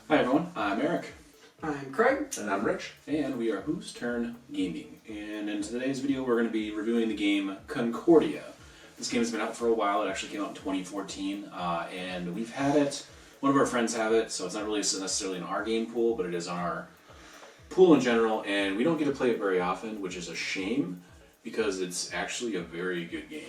Hi everyone, I'm Eric. I'm Craig. And I'm Rich. And we are Whose Turn Gaming. And in today's video we're going to be reviewing the game Concordia. This game has been out for a while. It actually came out in 2014. And we've had it, one of our friends have it, so it's not really necessarily in our game pool, but it is on our pool in general. And we don't get to play it very often, which is a shame, because it's actually a very good game.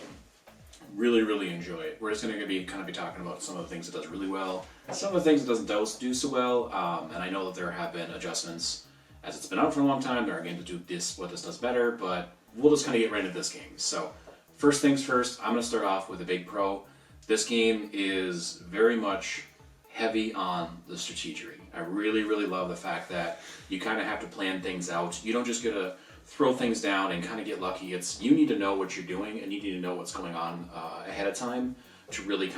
Really, really enjoy it. We're just going to be talking about some of the things it does really well, some of the things it doesn't do so well, and I know that there have been adjustments as it's been out for a long time. There are games that do what this does better, but we'll just kind of get right into this game. So, first things first, I'm going to start off with a big pro. This game is very much heavy on the strategery. I really, really love the fact that you kind of have to plan things out. You don't just get to throw things down and kind of get lucky. You need to know what you're doing, and you need to know what's going on ahead of time to really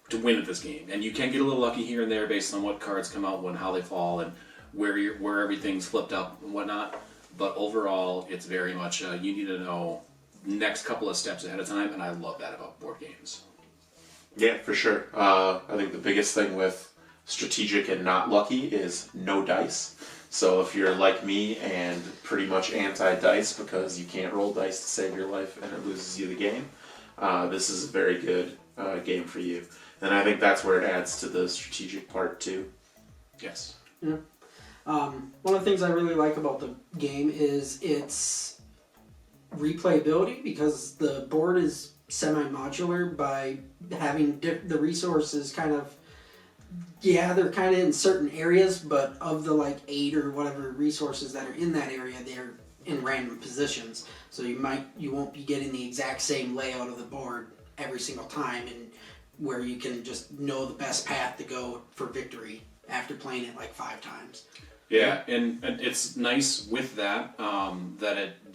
to win at this game. And you can get a little lucky here and there based on what cards come out, how they fall, and where everything's flipped up and whatnot. But overall, it's very much you need to know next couple of steps ahead of time, and I love that about board games. Yeah, for sure. I think the biggest thing with strategic and not lucky is no dice. So if you're like me and pretty much anti-dice because you can't roll dice to save your life and it loses you the game, this is a very good game for you. And I think that's where it adds to the strategic part too. Yes. Yeah. One of the things I really like about the game is its replayability, because the board is semi-modular by having the resources they're kind of in certain areas, but of the 8 or whatever resources that are in that area, they're in random positions. So you won't be getting the exact same layout of the board every single time, and where you can just know the best path to go for victory after playing it 5 times. Yeah, and it's nice with that,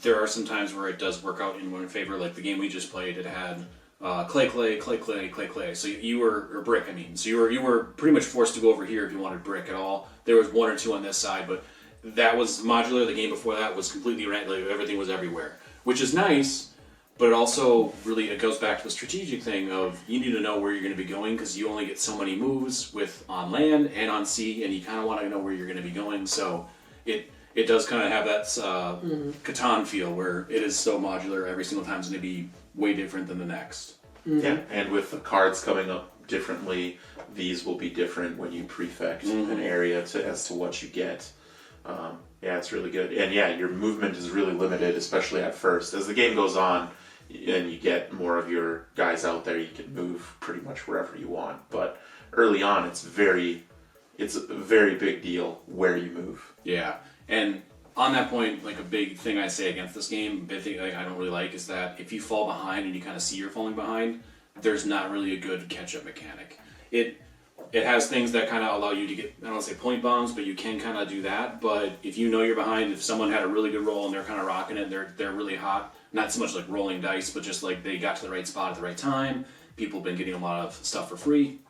there are some times where it does work out in one favor. Like the game we just played, it had clay. So you were brick. So you were pretty much forced to go over here if you wanted brick at all. There was 1 or 2 on this side, but that was modular. The game before that was completely random. Everything was everywhere, which is nice. But it also it goes back to the strategic thing of you need to know where you're going to be going, because you only get so many moves on land and on sea, and you kind of want to know where you're going to be going. So it does kind of have that Catan feel where it is so modular. Every single time is going to be way different than the next. Mm-hmm. Yeah, and with the cards coming up differently, these will be different when you prefect an area as to what you get. Yeah, it's really good. And yeah, your movement is really limited, especially at first. As the game goes on and you get more of your guys out there, you can move pretty much wherever you want. But early on, it's a very big deal where you move. Yeah, and on that point, a big thing I say against this game, a big thing I don't really like, is that if you fall behind and you kind of see you're falling behind, there's not really a good catch-up mechanic. It has things that kind of allow you to get, I don't want to say point bombs, but you can kind of do that. But if you know you're behind, if someone had a really good roll and they're kind of rocking it, they're really hot, not so much like rolling dice, but just they got to the right spot at the right time, people have been getting a lot of stuff for free,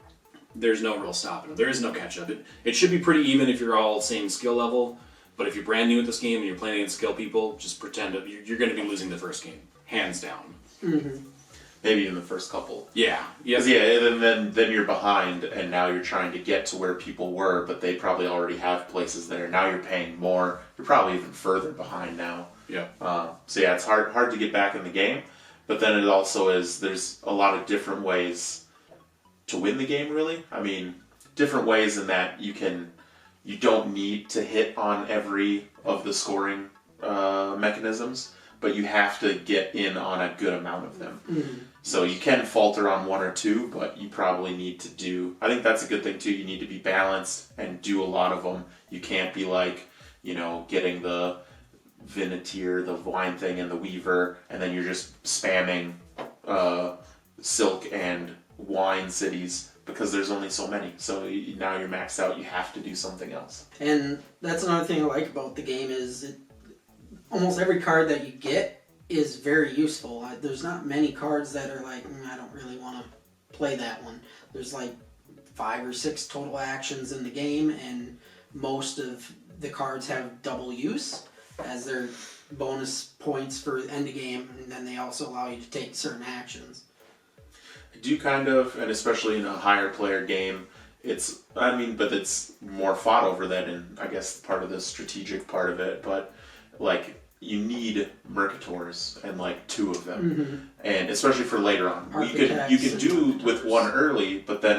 there's no real stopping them. There is no catch-up. It should be pretty even if you're all same skill level, but if you're brand new at this game and you're playing against skill people, just pretend you're going to be losing the first game, hands down. Mm-hmm. Maybe even the first couple. Yeah. Yeah, and then you're behind, and now you're trying to get to where people were, but they probably already have places there. Now you're paying more. You're probably even further behind now. Yeah. So yeah, it's hard to get back in the game, but then it also is, there's a lot of different ways to win the game, really. Different ways in that you don't need to hit on every of the scoring mechanisms, but you have to get in on a good amount of them. Mm-hmm. So you can falter on 1 or 2, but you probably need to do... I think that's a good thing too. You need to be balanced and do a lot of them. You can't be getting the Vinatier, the wine thing, and the Weaver, and then you're just spamming silk and wine cities, because there's only so many. So now you're maxed out. You have to do something else. And that's another thing I like about the game is almost every card that you get is very useful. There's not many cards that are I don't really want to play that one. There's 5 or 6 total actions in the game, and most of the cards have double use as their bonus points for end of game, and then they also allow you to take certain actions. I do kind of, and especially in a higher player game, but it's more fought over than in, I guess, part of the strategic part of it. But like, you need Mercators and like 2 of them, and especially for later on, you can do with 1 early, but then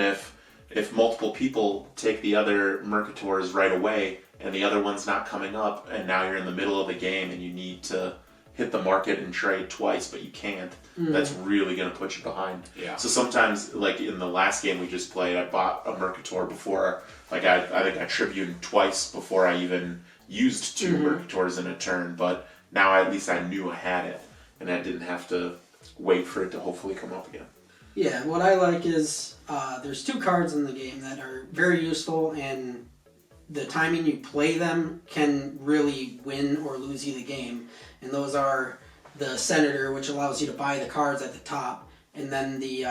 if multiple people take the other Mercators right away and the other one's not coming up, and now you're in the middle of the game and you need to hit the market and trade twice, but you can't. That's really going to put you behind. Yeah. So sometimes, like in the last game we just played, I bought a Mercator before, like I think I tributed twice before I even used 2 Mercators in a turn, but now at least I knew I had it, and I didn't have to wait for it to hopefully come up again. Yeah, what I like is there's 2 cards in the game that are very useful, and the timing you play them can really win or lose you the game. And those are the Senator, which allows you to buy the cards at the top, and then the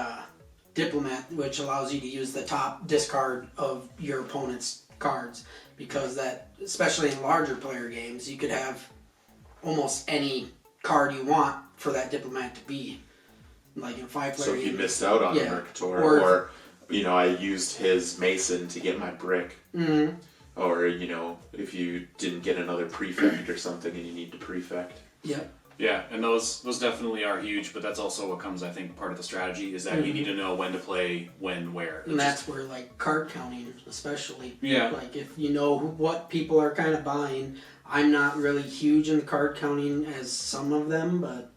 Diplomat, which allows you to use the top discard of your opponent's cards. Because that, especially in larger player games, you could have almost any card you want for that Diplomat to be. Like in 5-player So if you games. missed out on the Mercator, or I used his Mason to get my brick, or if you didn't get another prefect or something and you need to prefect. Yep. Yeah, and those definitely are huge, but that's also what comes, I think, part of the strategy is that you need to know when to play, when, where. And that's where, like, card counting, especially. Yeah. Like, if you know what people are kind of buying. I'm not really huge in card counting as some of them, but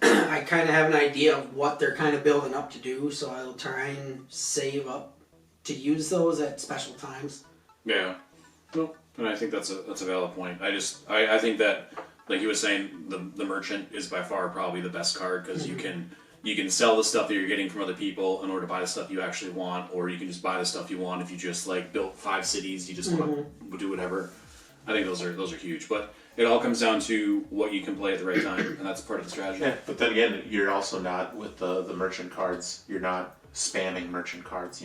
I kind of have an idea of what they're kind of building up to do, so I'll try and save up to use those at special times. Yeah. Well, and I think that's a valid point. I think that, like you were saying, the merchant is by far probably the best card because you can sell the stuff that you're getting from other people in order to buy the stuff you actually want, or you can just buy the stuff you want if you just like built 5 cities, you just want to do whatever. I think those are huge, but it all comes down to what you can play at the right time, and that's part of the strategy. Yeah, but then again, you're also not with the merchant cards. You're not spamming merchant cards.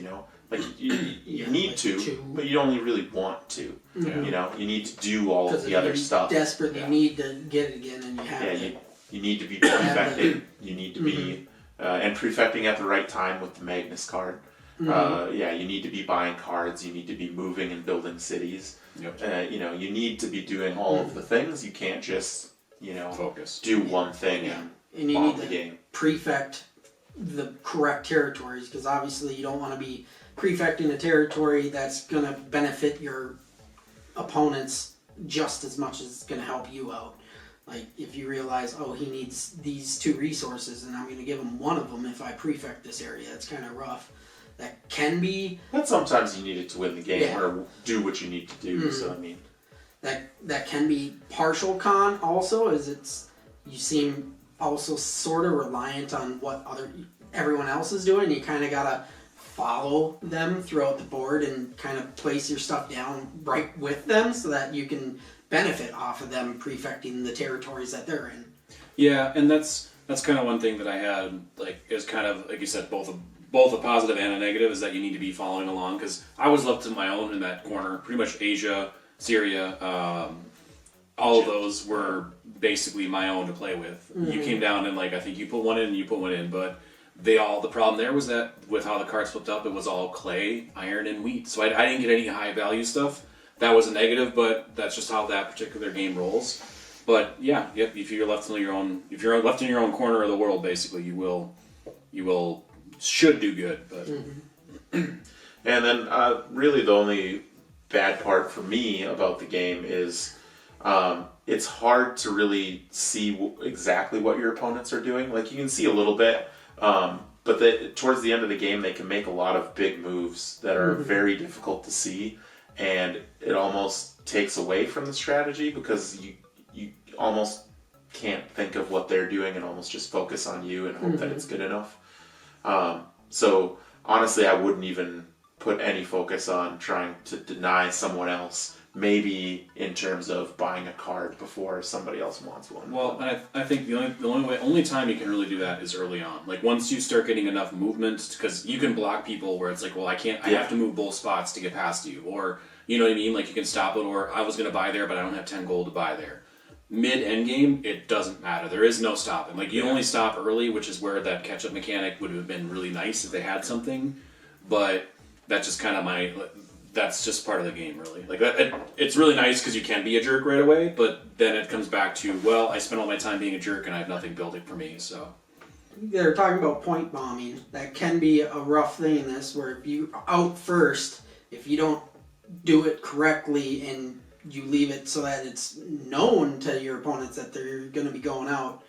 Like you need like to, 2. but you don't really want to. Yeah. You need to do all of the other stuff. Desperately need to get it again, and you have to. You need to be prefecting. You need to be and prefecting at the right time with the Magnus card. You need to be buying cards. You need to be moving and building cities. Yep. You need to be doing all of the things. You can't just focus. do one thing and you bomb need the to game. prefect the correct territories, because obviously you don't want to be prefecting a territory that's going to benefit your opponents just as much as it's going to help you out. Like, if you realize, he needs these 2 resources, and I'm going to give him one of them if I prefect this area, it's kind of rough. That can be... But sometimes you need it to win the game or do what you need to do, so I mean... That can be partial con also, is you seem also sort of reliant on what everyone else is doing. You kind of got to follow them throughout the board and kind of place your stuff down right with them so that you can benefit off of them prefecting the territories that they're in. Yeah, and that's kind of one thing that I had, like, is kind of, like you said, both a positive and a negative, is that you need to be following along, because I was left to my own in that corner. Pretty much Asia, Syria, all of those were basically my own to play with. You came down and, like, I think you put one in and you put one in, but the problem there was that with how the cards flipped up, it was all clay, iron, and wheat. So I didn't get any high value stuff. That was a negative, but that's just how that particular game rolls. But if you're left in your own corner of the world, basically, you should do good. But and then really the only bad part for me about the game is it's hard to really see exactly what your opponents are doing. Like, you can see a little bit, but towards the end of the game, they can make a lot of big moves that are very difficult to see, and it almost takes away from the strategy because you almost can't think of what they're doing and almost just focus on you and hope that it's good enough. So honestly, I wouldn't even put any focus on trying to deny someone else, maybe in terms of buying a card before somebody else wants one. Well, I think the only time you can really do that is early on. Like, once you start getting enough movement, because you can block people where it's like, well, I have to move both spots to get past you, or you know what I mean? Like, you can stop it, or I was going to buy there, but I don't have 10 gold to buy there. Mid-end game, it doesn't matter. There is no stopping. Like, you only stop early, which is where that catch-up mechanic would have been really nice if they had something. But that's just kind of that's just part of the game, really. Like it's really nice because you can be a jerk right away, but then it comes back to, well, I spent all my time being a jerk and I have nothing building for me, so. They're talking about point bombing. That can be a rough thing in this, where if you out first, if you don't do it correctly and you leave it so that it's known to your opponents that they're going to be going out,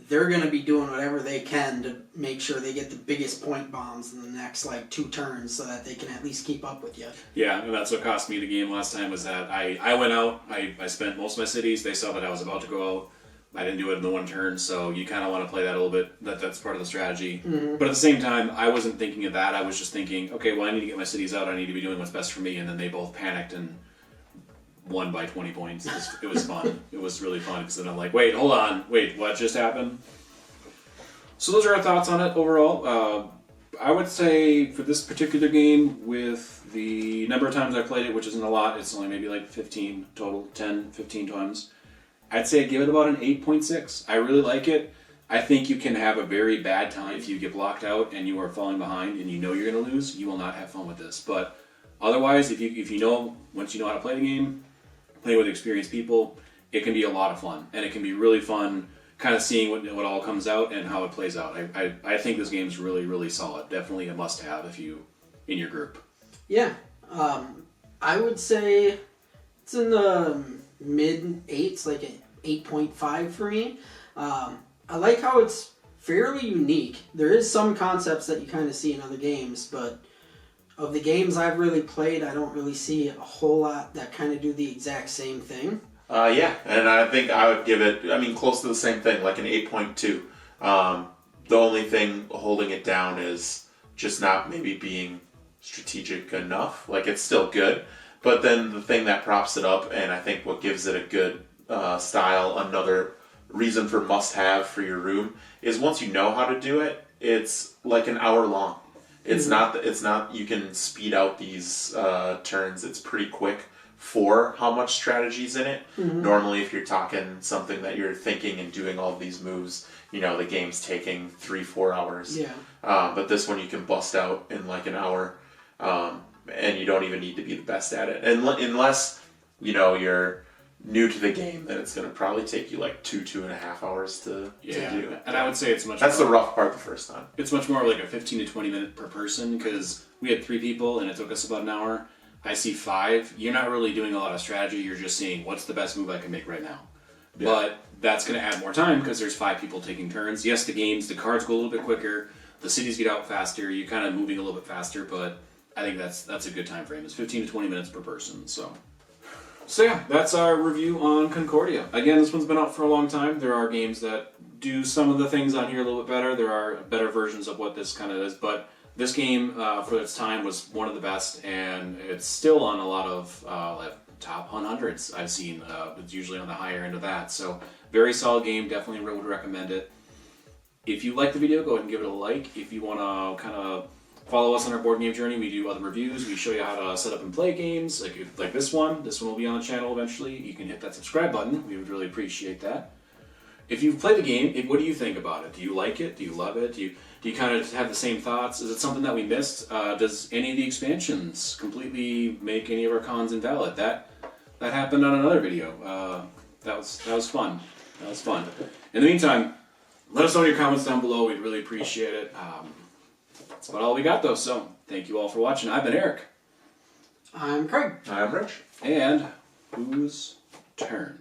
they're going to be doing whatever they can to make sure they get the biggest point bombs in the next like 2 turns so that they can at least keep up with you. Yeah, and that's what cost me the game last time, was that I went out, I spent most of my cities, they saw that I was about to go out, I didn't do it in the 1 turn, so you kind of want to play that a little bit, that's part of the strategy. Mm-hmm. But at the same time, I wasn't thinking of that, I was just thinking, okay, well, I need to get my cities out, I need to be doing what's best for me, and then they both panicked and won by 20 points. It was fun. It was really fun, because then I'm like, wait, hold on, wait, what just happened? So those are our thoughts on it overall. I would say for this particular game, with the number of times I played it, which isn't a lot, it's only maybe like 15 total, 10, 15 times, I'd say give it about an 8.6. I really like it. I think you can have a very bad time if you get blocked out and you are falling behind and you know you're going to lose. You will not have fun with this. But otherwise, if you know, once you know how to play the game, play with experienced people, it can be a lot of fun. And it can be really fun kind of seeing what all comes out and how it plays out. I think this game is really, really solid. Definitely a must-have if you in your group. Yeah. I would say it's in the mid-8s, like an 8.5 for me. I like how it's fairly unique. There is some concepts that you kind of see in other games, but of the games I've really played, I don't really see a whole lot that kind of do the exact same thing. Yeah, and I think I would give it, close to the same thing, like an 8.2. The only thing holding it down is just not maybe being strategic enough. Like, it's still good, but then the thing that props it up, and I think what gives it a good style, another reason for must-have for your room, is once you know how to do it, it's like an hour long. It's not. You can speed out these turns. It's pretty quick for how much strategy's in it. Mm-hmm. Normally, if you're talking something that you're thinking and doing all of these moves, the game's taking 3-4 hours. Yeah. But this one you can bust out in like an hour, and you don't even need to be the best at it. And unless you're new to the game, then it's going to probably take you like 2.5 hours to do. And I would say it's much. That's the rough part the first time. It's much more like a 15 to 20 minute per person, because we had 3 people and it took us about an hour. I see 5. You're not really doing a lot of strategy. You're just seeing what's the best move I can make right now. Yeah. But that's going to add more time because there's 5 people taking turns. Yes, the cards go a little bit quicker. The cities get out faster. You're kind of moving a little bit faster, but I think that's a good time frame. It's 15 to 20 minutes per person. So yeah, that's our review on Concordia. Again, this one's been out for a long time. There are games that do some of the things on here a little bit better. There are better versions of what this kind of is, but this game, for its time, was one of the best, and it's still on a lot of top 100s I've seen. It's usually on the higher end of that. So, very solid game. Definitely would recommend it. If you like the video, go ahead and give it a like. If you want to kind of follow us on our board game journey, we do other reviews. We show you how to set up and play games, like this one. This one will be on the channel eventually. You can hit that subscribe button. We would really appreciate that. If you've played the game, what do you think about it? Do you like it? Do you love it? Do you kind of have the same thoughts? Is it something that we missed? Does any of the expansions completely make any of our cons invalid? That happened on another video. That was fun. That was fun. In the meantime, let us know in your comments down below. We'd really appreciate it. That's about all we got, though. So thank you all for watching. I've been Eric. I'm Craig. I'm Rich. And whose turn?